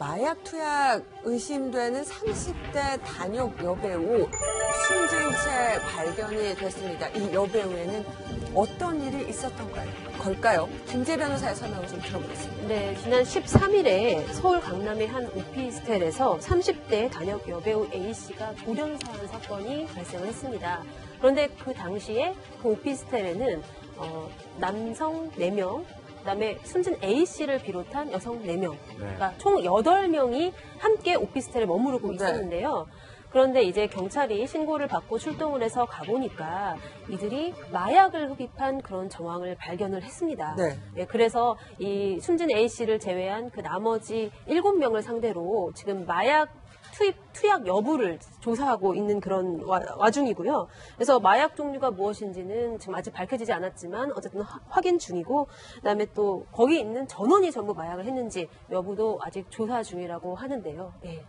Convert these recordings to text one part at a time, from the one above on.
마약 투약 의심되는 30대 단역 여배우 숨진 채 발견이 됐습니다. 이 여배우에는 어떤 일이 있었던 걸까요? 김재 변호사의 설명을 좀 들어보겠습니다. 네, 지난 13일에 서울 강남의 한 오피스텔에서 30대 단역 여배우 A씨가 돌연사한 사건이 발생을 했습니다. 그런데 그 당시에 그 오피스텔에는 남성 4명, 그다음에 숨진 A씨를 비롯한 여성 4명, 그러니까 총 8명이 함께 오피스텔에 머무르고 있었는데요. 그런데 이제 경찰이 신고를 받고 출동을 해서 가보니까 이들이 마약을 흡입한 그런 정황을 발견을 했습니다. 네, 그래서 이 숨진 A씨를 제외한 그 나머지 7명을 상대로 지금 마약 투약 여부를 조사하고 있는 그런 와중이고요. 그래서 마약 종류가 무엇인지는 지금 아직 밝혀지지 않았지만 어쨌든 확인 중이고, 그다음에 또 거기 있는 전원이 전부 마약을 했는지 여부도 아직 조사 중이라고 하는데요. 네.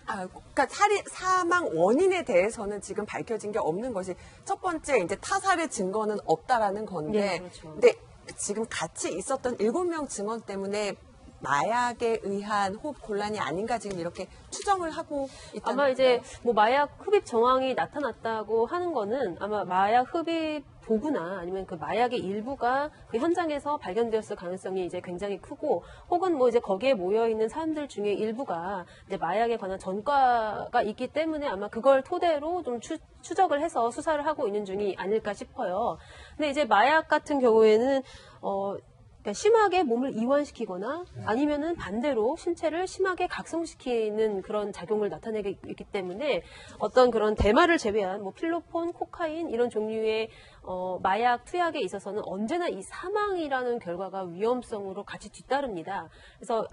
그러니까 사망 원인에 대해서는 지금 밝혀진 게 없는 것이 첫 번째 이제 타살의 증거는 없다라는 건데, 네, 그렇죠. 근데 지금 같이 있었던 7명 증언 때문에 마약에 의한 호흡 곤란이 아닌가 지금 이렇게 추정을 하고 있다는 아마 이제 뭐 마약 흡입 정황이 나타났다고 하는 거는 아마 마약 흡입 도구나 아니면 그 마약의 일부가 그 현장에서 발견되었을 가능성이 이제 굉장히 크고, 혹은 뭐 이제 거기에 모여 있는 사람들 중에 일부가 이제 마약에 관한 전과가 있기 때문에 아마 그걸 토대로 좀 추적을 해서 수사를 하고 있는 중이 아닐까 싶어요. 근데 이제 마약 같은 경우에는 그러니까 심하게 몸을 이완시키거나 아니면은 반대로 신체를 심하게 각성시키는 그런 작용을 나타내기 있기 때문에 어떤 그런 대마를 제외한 뭐 필로폰, 코카인 이런 종류의 마약 투약에 있어서는 언제나 이 사망이라는 결과가 위험성으로 같이 뒤따릅니다. 그래서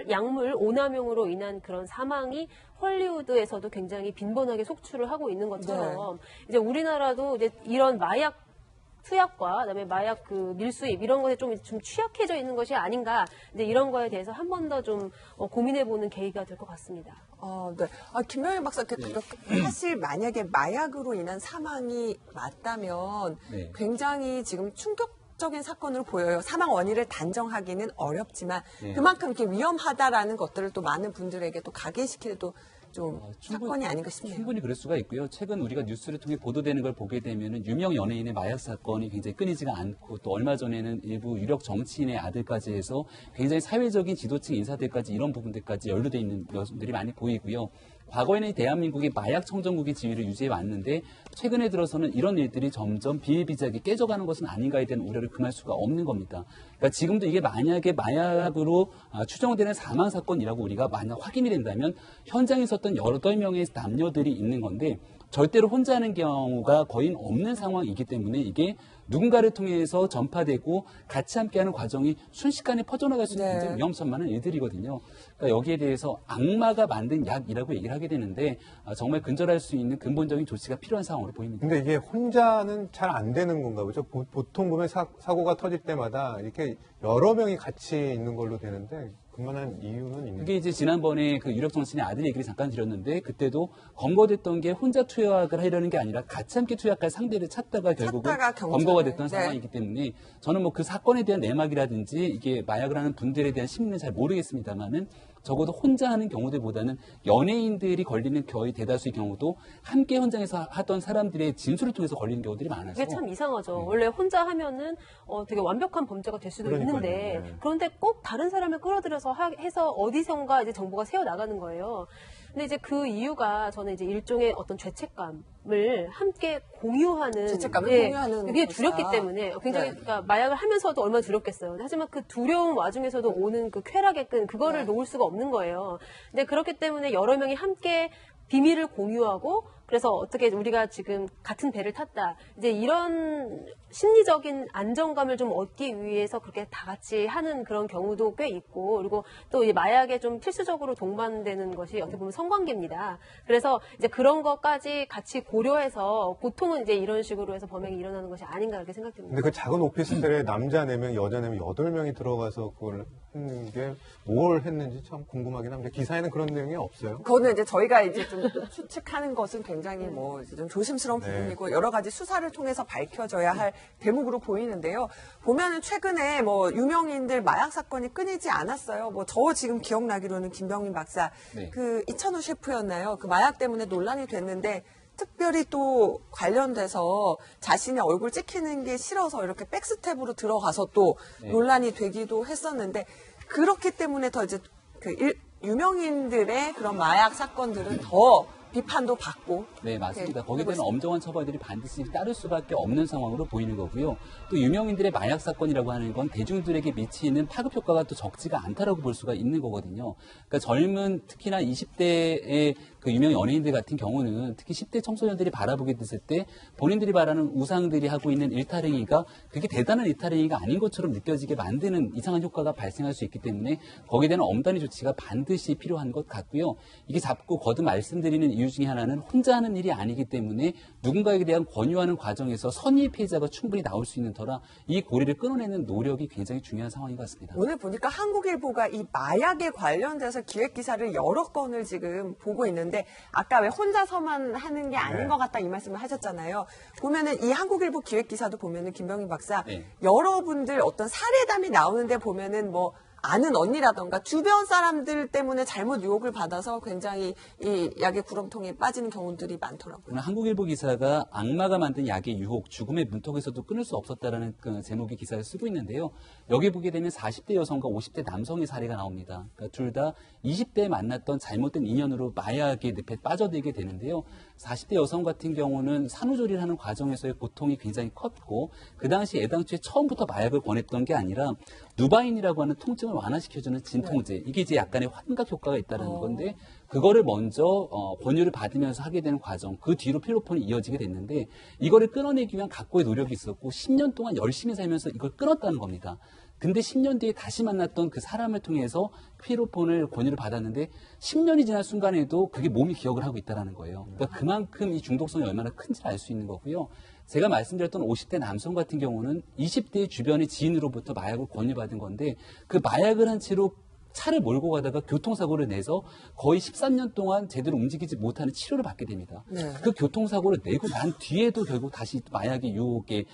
약물 오남용으로 인한 그런 사망이 헐리우드에서도 굉장히 빈번하게 속출을 하고 있는 것처럼 이제 우리나라도 이제 이런 마약 투약과 그다음에 마약 그 밀수입 이런 것에 좀 취약해져 있는 것이 아닌가, 이제 이런 거에 대해서 한 번 더 좀 고민해보는 계기가 될 것 같습니다. 네. 김명일 박사, 사실 만약에 마약으로 인한 사망이 맞다면 굉장히 지금 충격적인 사건으로 보여요. 사망 원인을 단정하기는 어렵지만 그만큼 이렇게 위험하다라는 것들을 또 많은 분들에게 또 각인시키는 또 좀 사건이 아닌가 싶네요. 충분히 그럴 수가 있고요. 최근 우리가 뉴스를 통해 보도되는 걸 보게 되면은 유명 연예인의 마약 사건이 굉장히 끊이지가 않고, 또 얼마 전에는 일부 유력 정치인의 아들까지 해서 굉장히 사회적인 지도층 인사들까지 이런 부분들까지 연루돼 있는 여성들이 많이 보이고요. 과거에는 대한민국이 마약 청정국의 지위를 유지해 왔는데 최근에 들어서는 이런 일들이 점점 비일비재하게 깨져가는 것은 아닌가에 대한 우려를 금할 수가 없는 겁니다. 그러니까 지금도 이게 만약에 마약으로 추정되는 사망 사건이라고 우리가 만약 확인이 된다면 현장에 있었던 8명의 남녀들이 있는 건데 절대로 혼자 하는 경우가 거의 없는 상황이기 때문에 이게 누군가를 통해서 전파되고 같이 함께하는 과정이 순식간에 퍼져나갈 수 있는 굉장히 위험천만한 일들이거든요. 그러니까 여기에 대해서 악마가 만든 약이라고 얘기를 하게 되는데 정말 근절할 수 있는 근본적인 조치가 필요한 상황으로 보입니다. 근데 이게 혼자는 잘 안 되는 건가 보죠? 보통 보면 사고가 터질 때마다 이렇게 여러 명이 같이 있는 걸로 되는데 그만한 이유는 있나요? 그게 이제 지난번에 그 유력 정치인의 아들 얘기를 잠깐 드렸는데, 그때도 검거됐던 게 혼자 투약을 하려는 게 아니라 같이 함께 투약할 상대를 찾다가 결국은 검거가 됐던 상황이기 때문에 저는 뭐 그 사건에 대한 내막이라든지 이게 마약을 하는 분들에 대한 심리는 잘 모르겠습니다만은 적어도 혼자 하는 경우들보다는 연예인들이 걸리는 거의 대다수의 경우도 함께 현장에서 하던 사람들의 진술을 통해서 걸리는 경우들이 많아서 이게 참 이상하죠. 원래 혼자 하면은 되게 완벽한 범죄가 될 수도 있는데 그런데 꼭 다른 사람을 끌어들여서 해서 어디선가 이제 정보가 새어 나가는 거예요. 근데 이제 그 이유가 저는 이제 일종의 어떤 죄책감을 함께 공유하는, 공유하는 그게 두렵기 때문에 굉장히 그러니까 마약을 하면서도 얼마나 두렵겠어요. 하지만 그 두려움 와중에서도 오는 그 쾌락의 끈, 그거를 놓을 수가 없는 거예요. 근데 그렇기 때문에 여러 명이 함께 비밀을 공유하고, 그래서 어떻게 우리가 지금 같은 배를 탔다, 이제 이런 심리적인 안정감을 좀 얻기 위해서 그렇게 다 같이 하는 그런 경우도 꽤 있고, 그리고 또 이 마약에 좀 필수적으로 동반되는 것이 어떻게 보면 성관계입니다. 그래서 이제 그런 것까지 같이 고려해서 보통은 이제 이런 식으로 해서 범행이 일어나는 것이 아닌가 그렇게 생각됩니다. 근데 그 작은 오피스텔에 남자 4명, 여자 4명, 8명이 들어가서 그걸 게 뭘 했는지 참 궁금하긴 합니다. 기사에는 그런 내용이 없어요. 그거는 이제 저희가 이제 좀 추측하는 것은 굉장히 뭐 좀 조심스러운 네. 부분이고 여러 가지 수사를 통해서 밝혀져야 할 대목으로 보이는데요. 보면은 최근에 뭐 유명인들 마약 사건이 끊이지 않았어요. 뭐 저 지금 기억나기로는 김병민 박사 네. 그 이천우 셰프였나요? 그 마약 때문에 논란이 됐는데 특별히 또 관련돼서 자신의 얼굴 찍히는 게 싫어서 이렇게 백스텝으로 들어가서 또 네. 논란이 되기도 했었는데 그렇기 때문에 더 이제 유명인들의 그런 마약 사건들은 더 비판도 받고. 네, 맞습니다. 네, 거기에 대한 엄정한 처벌들이 반드시 따를 수밖에 없는 상황으로 보이는 거고요. 또 유명인들의 마약 사건이라고 하는 건 대중들에게 미치는 파급 효과가 또 적지가 않다라고 볼 수가 있는 거거든요. 그러니까 젊은 특히나 20대의 그 유명 연예인들 같은 경우는 특히 10대 청소년들이 바라보게 됐을 때 본인들이 바라는 우상들이 하고 있는 일탈행위가 그게 대단한 일탈행위가 아닌 것처럼 느껴지게 만드는 이상한 효과가 발생할 수 있기 때문에 거기에 대한 엄단의 조치가 반드시 필요한 것 같고요. 이게 자꾸 거듭 말씀드리는 이유 중에 하나는 혼자 하는 일이 아니기 때문에 누군가에 대한 권유하는 과정에서 선의의 피해자가 충분히 나올 수 있는 터라 이 고리를 끊어내는 노력이 굉장히 중요한 상황인 것 같습니다. 오늘 보니까 한국일보가 이 마약에 관련돼서 기획기사를 여러 건을 지금 보고 있는데 아까 왜 혼자서만 하는 게 아닌 네. 것 같다 이 말씀을 하셨잖아요. 보면은 이 한국일보 기획기사도 보면은 김병민 박사 네. 여러분들 어떤 사례담이 나오는데 보면은 뭐 아는 언니라던가 주변 사람들 때문에 잘못 유혹을 받아서 굉장히 이 약의 구렁텅이에 빠지는 경우들이 많더라고요. 오늘 한국일보 기사가 악마가 만든 약의 유혹, 죽음의 문턱에서도 끊을 수 없었다라는 그 제목의 기사를 쓰고 있는데요. 여기 보게 되면 40대 여성과 50대 남성의 사례가 나옵니다. 그러니까 둘 다 20대에 만났던 잘못된 인연으로 마약의 늪에 빠져들게 되는데요. 40대 여성 같은 경우는 산후조리를 하는 과정에서의 고통이 굉장히 컸고 그 당시 애당초에 처음부터 마약을 권했던 게 아니라 누바인이라고 하는 통증을 완화시켜주는 진통제. 이게 이제 약간의 환각 효과가 있다는 건데 그거를 먼저 권유를 받으면서 하게 되는 과정. 그 뒤로 필로폰이 이어지게 됐는데 이거를 끊어내기 위한 각고의 노력이 있었고 10년 동안 열심히 살면서 이걸 끊었다는 겁니다. 근데 10년 뒤에 다시 만났던 그 사람을 통해서 필로폰을 권유를 받았는데 10년이 지난 순간에도 그게 몸이 기억을 하고 있다는 거예요. 그러니까 그만큼 이 중독성이 얼마나 큰지를 알 수 있는 거고요. 제가 말씀드렸던 50대 남성 같은 경우는 20대 주변의 지인으로부터 마약을 권유받은 건데 그 마약을 한 채로 차를 몰고 가다가 교통사고를 내서 거의 13년 동안 제대로 움직이지 못하는 치료를 받게 됩니다. 네. 그 교통사고를 내고 난 뒤에도 결국 다시 마약의 유혹에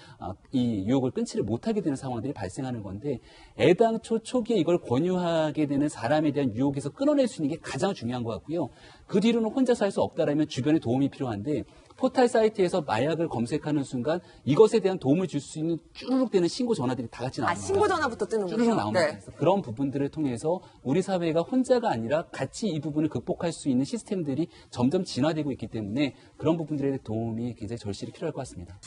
이 유혹을 끊지를 못하게 되는 상황들이 발생하는 건데 애당초 초기에 이걸 권유하게 되는 사람에 대한 유혹에서 끊어낼 수 있는 게 가장 중요한 것 같고요. 그 뒤로는 혼자서 할 수 없다라면 주변의 도움이 필요한데 포털 사이트에서 마약을 검색하는 순간 이것에 대한 도움을 줄 수 있는 쭈르륵 되는 신고 전화들이 다 같이 나옵니다. 신고 전화부터 쭈르륵 뜨는군요. 나옵니다. 네. 그래서 그런 부분들을 통해서 우리 사회가 혼자가 아니라 같이 이 부분을 극복할 수 있는 시스템들이 점점 진화되고 있기 때문에 그런 부분들에 도움이 굉장히 절실히 필요할 것 같습니다.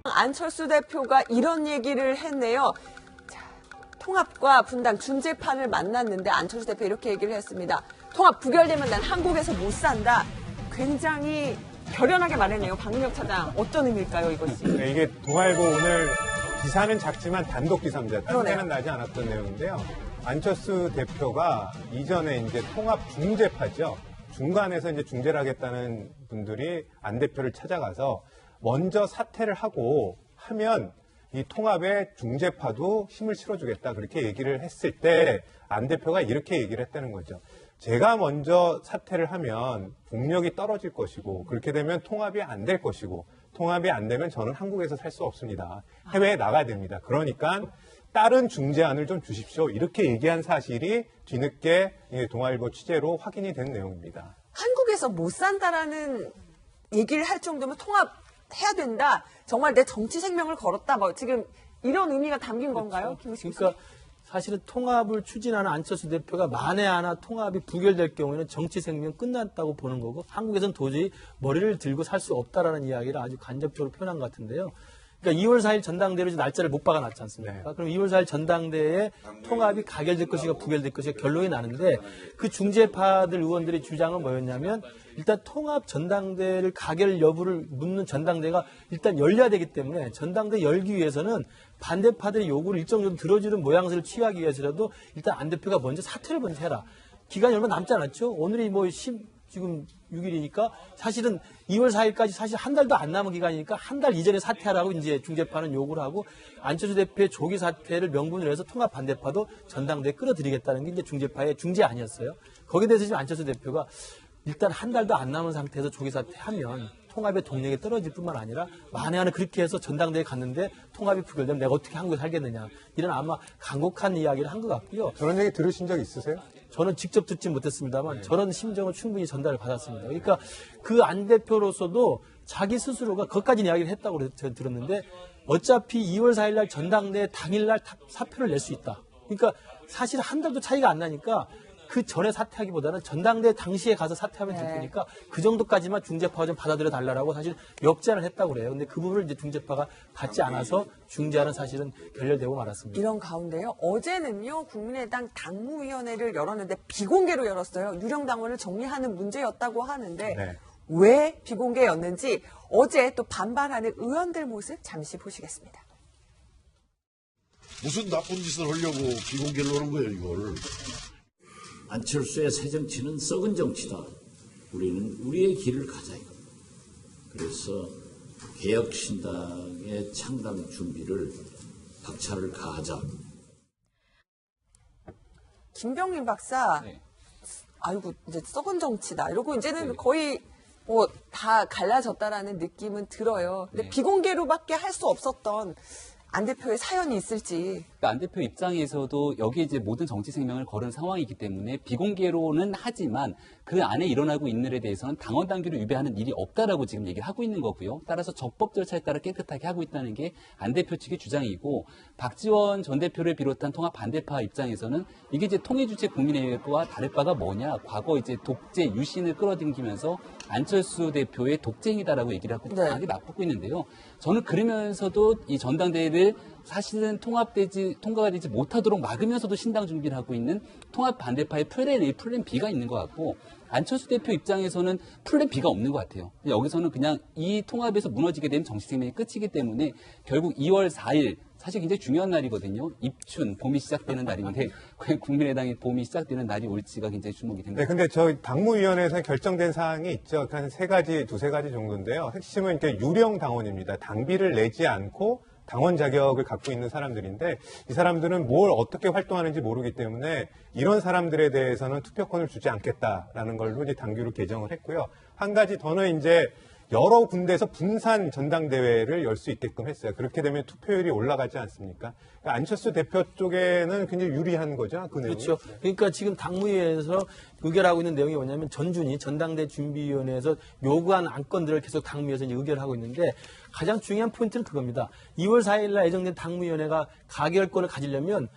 안철수 대표가 이런 얘기를 했네요. 자, 통합과 분당 중재판을 만났는데 안철수 대표 이렇게 얘기를 했습니다. 통합 부결되면 난 한국에서 못 산다. 굉장히 결연하게 말했네요. 박민혁 차장. 어떤 의미일까요, 이것이? 네, 이게 동아일보 오늘 기사는 작지만 단독 기사입니다. 딴 그러네요. 데는 나지 않았던 내용인데요. 안철수 대표가 이전에 이제 통합 중재파죠. 중간에서 이제 중재를 하겠다는 분들이 안 대표를 찾아가서 먼저 사퇴를 하고 하면 이 통합의 중재파도 힘을 실어주겠다. 그렇게 얘기를 했을 때 안 대표가 이렇게 얘기를 했다는 거죠. 제가 먼저 사퇴를 하면 국력이 떨어질 것이고 그렇게 되면 통합이 안 될 것이고 통합이 안 되면 저는 한국에서 살 수 없습니다. 해외에 나가야 됩니다. 그러니까 다른 중재안을 좀 주십시오. 이렇게 얘기한 사실이 뒤늦게 동아일보 취재로 확인이 된 내용입니다. 한국에서 못 산다라는 얘기를 할 정도면 통합해야 된다. 정말 내 정치 생명을 걸었다. 뭐 지금 이런 의미가 담긴 건가요? 김우식 그러니까 사실은 통합을 추진하는 안철수 대표가 만에 하나 통합이 부결될 경우에는 정치 생명 끝났다고 보는 거고 한국에서는 도저히 머리를 들고 살 수 없다라는 이야기를 아주 간접적으로 표현한 것 같은데요. 그러니까 2월 4일 전당대회로 날짜를 못 박아놨지 않습니까? 네. 그럼 2월 4일 전당대회에 통합이 가결될 것이가 부결될 것이가 결론이 나는데 그 중재파들 의원들의 주장은 뭐였냐면 일단 통합 전당대회를 가결 여부를 묻는 전당대회가 일단 열려야 되기 때문에 전당대회 열기 위해서는 반대파들의 요구를 일정 정도 들어주는 모양새를 취하기 위해서라도 일단 안 대표가 먼저 사퇴를 먼저 해라. 기간이 얼마 남지 않았죠? 오늘이 뭐 지금 6일이니까 사실은 2월 4일까지 사실 한 달도 안 남은 기간이니까 한 달 이전에 사퇴하라고 이제 중재파는 요구를 하고 안철수 대표의 조기 사퇴를 명분으로 해서 통합 반대파도 전당대에 끌어들이겠다는 게 이제 중재파의 중재 아니었어요. 거기에 대해서 지금 안철수 대표가 일단 한 달도 안 남은 상태에서 조기 사퇴하면 통합의 동력이 떨어질 뿐만 아니라 만에 하나 그렇게 해서 전당대에 갔는데 통합이 부결되면 내가 어떻게 한국에 살겠느냐 이런 아마 간곡한 이야기를 한 것 같고요. 그런 얘기 들으신 적 있으세요? 저는 직접 듣지 못했습니다만 저런 심정을 충분히 전달을 받았습니다. 그러니까 그 안 대표로서도 자기 스스로가 그것까지 이야기를 했다고 제가 들었는데 어차피 2월 4일 날 전당대 당일날 사표를 낼 수 있다. 그러니까 사실 한 달도 차이가 안 나니까 그 전에 사퇴하기보다는 전당대 당시에 가서 사퇴하면 될 거니까 그 정도까지만 중재파가 좀 받아들여 달라고 사실 역제안을 했다고 그래요. 근데 그 부분을 이제 중재파가 받지 않아서 중재안은 사실은 결렬되고 말았습니다. 이런 가운데요. 어제는요. 국민의당 당무위원회를 열었는데 비공개로 열었어요. 유령 당원을 정리하는 문제였다고 하는데 네. 왜 비공개였는지 어제 또 반발하는 의원들 모습 잠시 보시겠습니다. 무슨 나쁜 짓을 하려고 비공개를 하는 거예요, 이걸. 안철수의 새 정치는 썩은 정치다. 우리는 우리의 길을 가자 이겁니다. 그래서 개혁신당의 창당 준비를 박차를 가하자. 김병민 박사, 네. 아이고 이제 썩은 정치다. 이러고 이제는 네. 거의 뭐 다 갈라졌다라는 느낌은 들어요. 근데 네. 비공개로밖에 할 수 없었던 안 대표의 사연이 있을지. 그러니까 안 대표 입장에서도 여기에 이제 모든 정치 생명을 걸은 상황이기 때문에 비공개로는 하지만 그 안에 일어나고 있는 일에 대해서는 당원 당규를 위배하는 일이 없다라고 지금 얘기를 하고 있는 거고요. 따라서 적법 절차에 따라 깨끗하게 하고 있다는 게 안 대표 측의 주장이고 박지원 전 대표를 비롯한 통합 반대파 입장에서는 이게 이제 통일 주체 국민의회와 다를 바가 뭐냐. 과거 이제 독재 유신을 끌어당기면서 안철수 대표의 독재이다라고 얘기를 하고 네. 강하게 맞붙고 있는데요. 저는 그러면서도 이 전당대회를 사실은 통과가 되지 못하도록 막으면서도 신당 준비를 하고 있는 통합 반대파의 플랜 A, 플랜 B가 있는 것 같고 안철수 대표 입장에서는 플랜 B가 없는 것 같아요. 여기서는 그냥 이 통합에서 무너지게 되면 정치 생명이 끝이기 때문에 결국 2월 4일 사실 굉장히 중요한 날이거든요. 입춘, 봄이 시작되는 날인데 국민의당이 봄이 시작되는 날이 올지가 굉장히 주목이 됩니다. 네, 근데 저 당무위원회에서 결정된 사항이 있죠. 한 두세 가지 정도인데요. 핵심은 이렇게 유령 당원입니다. 당비를 내지 않고 당원 자격을 갖고 있는 사람들인데 이 사람들은 뭘 어떻게 활동하는지 모르기 때문에 이런 사람들에 대해서는 투표권을 주지 않겠다라는 걸로 이제 당규를 개정을 했고요. 한 가지 더는 이제 여러 군데에서 분산 전당대회를 열 수 있게끔 했어요. 그렇게 되면 투표율이 올라가지 않습니까? 그러니까 안철수 대표 쪽에는 굉장히 유리한 거죠. 그 내용이. 그렇죠. 그러니까 지금 당무위에서 의결하고 있는 내용이 뭐냐면 전준이 전당대 준비위원회에서 요구한 안건들을 계속 당무위에서 이제 의결하고 있는데 가장 중요한 포인트는 그겁니다. 2월 4일 날 예정된 당무위원회가 가결권을 가지려면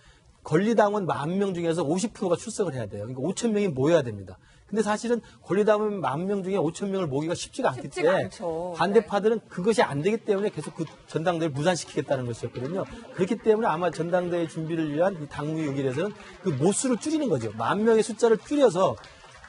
권리당원 10,000명 중에서 50%가 출석을 해야 돼요. 그러니까 5,000명이 모여야 됩니다. 근데 사실은 권리당원 10,000명 중에 5,000명을 모기가 쉽지가 않기 쉽지가 때문에 않죠. 반대파들은 그것이 안 되기 때문에 계속 그 전당대회를 무산시키겠다는 것이었거든요. 그렇기 때문에 아마 전당대회 준비를 위한 이 당무위 의결에서는 그 모수를 줄이는 거죠. 10,000명의 숫자를 줄여서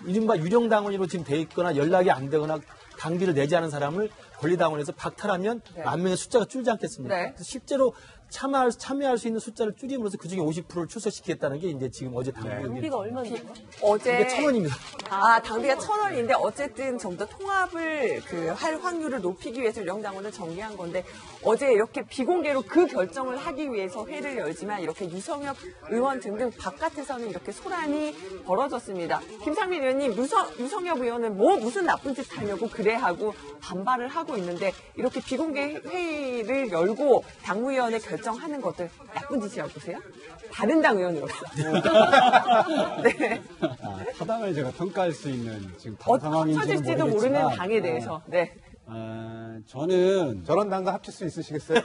이른바 유령당원으로 지금 돼 있거나 연락이 안 되거나 당비를 내지 않은 사람을 권리당원에서 박탈하면 네. 10,000명의 숫자가 줄지 않겠습니까? 네. 그래서 실제로 참여할 수 있는 숫자를 줄임으로써 그중에 50%를 출석시키겠다는 게 이제 지금 어제 당비 의결. 당비가 얼마인가요? 어제 이게 1,000원입니다. 당비가 1,000원인데 어쨌든 좀 더 통합을 할 확률을 높이기 위해서 유령당원을 정리한 건데 어제 이렇게 비공개로 그 결정을 하기 위해서 회를 열지만 이렇게 유성엽 의원 등등 바깥에서는 이렇게 소란이 벌어졌습니다. 김상민 의원님, 유성엽 의원은 무슨 나쁜 짓 하려고 그래 하고 반발을 하고 있는데 이렇게 비공개 회의를 열고 당무위원회 결정하는 것들 나쁜 짓이라고 보세요? 다른 당 의원으로서. 네. 타당을 제가 평가할 수 있는 지금 당 상황인지는 터질지도 모르겠지만 모르는 당에 대해서. 네. 저는 저런 당과 합칠 수 있으시겠어요?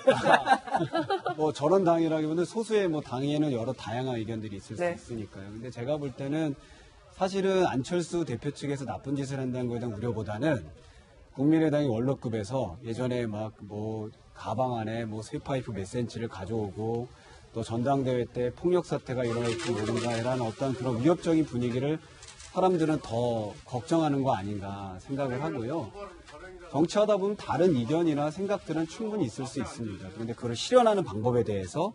뭐 저런 당이라기보다는 소수의 뭐 당에는 여러 다양한 의견들이 있을 네. 수 있으니까요. 근데 제가 볼 때는 사실은 안철수 대표 측에서 나쁜 짓을 한다는 거에 대한 우려보다는 국민의당이 원로급에서 예전에 막 뭐 가방 안에 뭐 쇠파이프 몇 센치를 가져오고 또 전당대회 때 폭력 사태가 일어날지 모른다라는 어떤 그런 위협적인 분위기를 사람들은 더 걱정하는 거 아닌가 생각을 하고요. 정치하다 보면 다른 이견이나 생각들은 충분히 있을 수 있습니다. 그런데 그걸 실현하는 방법에 대해서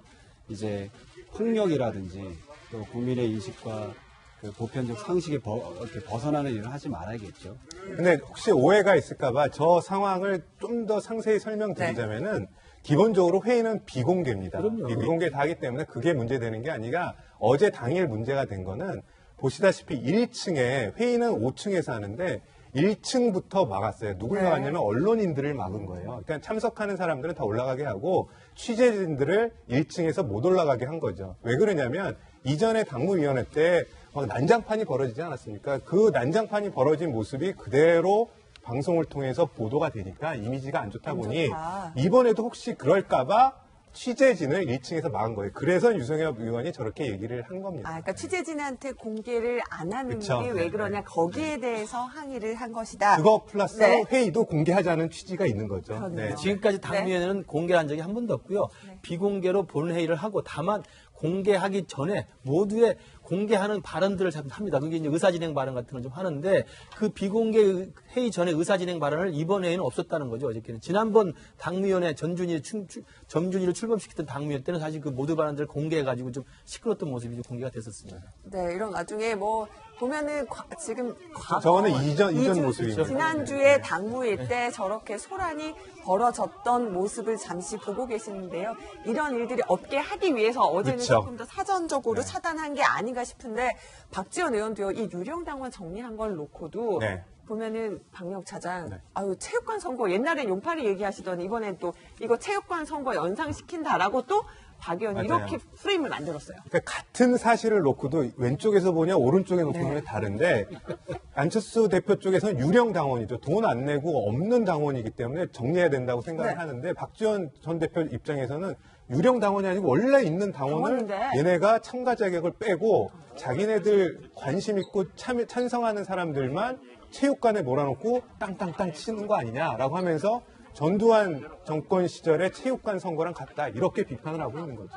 이제 폭력이라든지 또 국민의 인식과 그 보편적 상식에 이렇게 벗어나는 일을 하지 말아야겠죠. 근데 혹시 오해가 있을까봐 저 상황을 좀 더 상세히 설명드리자면은 기본적으로 회의는 비공개입니다. 비공개 다 하기 때문에 그게 문제되는 게 아니라 어제 당일 문제가 된 거는 보시다시피 1층에 회의는 5층에서 하는데 1층부터 막았어요. 누굴 막았냐면 언론인들을 막은 거예요. 그러니까 참석하는 사람들은 다 올라가게 하고 취재진들을 1층에서 못 올라가게 한 거죠. 왜 그러냐면 이전에 당무위원회 때 막 난장판이 벌어지지 않았습니까? 그 난장판이 벌어진 모습이 그대로 방송을 통해서 보도가 되니까 이미지가 안 좋다 보니 이번에도 혹시 그럴까봐 취재진을 1층에서 막은 거예요. 그래서 유성엽 의원이 저렇게 얘기를 한 겁니다. 그러니까 취재진한테 공개를 안 하는 그쵸. 게 왜 그러냐 거기에 대해서 항의를 한 것이다. 그거 플러스 네. 회의도 공개하자는 취지가 있는 거죠. 그렇네요. 지금까지 당무위원회는 공개한 적이 한 번도 없고요. 비공개로 본회의를 하고 다만 공개하기 전에 모두의 공개하는 발언들을 합니다. 그게 이제 의사진행 발언 같은 걸 좀 하는데 그 비공개 회의 전에 의사진행 발언을 이번 회의는 없었다는 거죠. 어저께는. 지난번 당무위원회 점준이를 출범시켰던 당무위원 때는 사실 그 모두 발언들을 공개해가지고 좀 시끄러웠던 모습이 좀 공개가 됐었습니다. 네, 이런 와중에 뭐 보면은 지금 저거는 이전 모습입니다. 지난주에 당무회 때 저렇게 소란이 벌어졌던 모습을 잠시 보고 계시는데요. 이런 일들이 없게 하기 위해서 어제는 그쵸. 조금 더 사전적으로 차단한 게 아닌가 싶은데 박지원 의원도요. 이 유령당원 정리한 걸 놓고도 네. 보면은 박명 차장, 네. 아유 체육관 선거 옛날엔 용팔이 얘기하시더니 이번엔 또 이거 체육관 선거 연상시킨다라고 또 박 의원이 맞아요. 이렇게 프레임을 만들었어요. 그러니까 같은 사실을 놓고도 왼쪽에서 보냐 오른쪽에 놓고 보냐 다른데 안철수 대표 쪽에서는 유령 당원이죠. 돈 안 내고 없는 당원이기 때문에 정리해야 된다고 생각을 하는데 박지원 전 대표 입장에서는 유령 당원이 아니고 원래 있는 당원을 당원인데. 얘네가 참가 자격을 빼고 자기네들 관심 있고 찬성하는 사람들만 체육관에 몰아놓고 땅땅땅 치는 거 아니냐라고 하면서 전두환 정권 시절의 체육관 선거랑 같다 이렇게 비판을 하고 있는 거죠.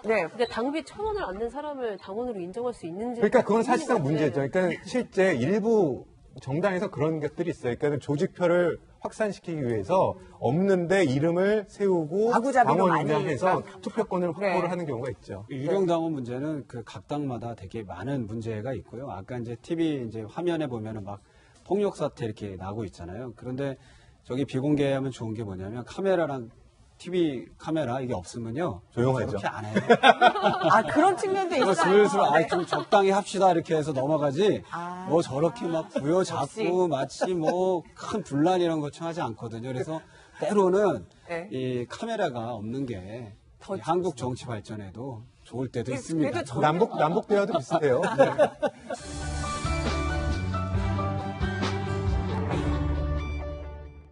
네, 근데 당비 1,000원을 안 낸 사람을 당원으로 인정할 수 있는지. 그러니까 그건 사실상 문제죠. 그러니까 실제 일부 정당에서 그런 것들이 있어요. 그러니까 조직표를 확산시키기 위해서 없는데 이름을 세우고 아구잡이로 당원이냐 많이 해서 투표권을 확보를 네. 하는 경우가 있죠. 유령당원 문제는 그 각 당마다 되게 많은 문제가 있고요. 아까 이제 TV 이제 화면에 보면은 막 폭력 사태 이렇게 나고 있잖아요. 그런데 저기 비공개하면 좋은 게 뭐냐면 카메라랑 TV 카메라 이게 없으면요. 조용하죠. 그렇게 안 해요. 아 그런 측면도 있어요. 슬슬 네. 좀 적당히 합시다 이렇게 해서 넘어가지. 아. 뭐 저렇게 막 부여잡고 없이. 마치 뭐 큰 분란 이런 거 청하지 않거든요. 그래서 때로는 네. 이 카메라가 없는 게 더 이 한국 정치 발전에도 좋을 때도 있습니다. 그래도 남북 대화도 비슷해요.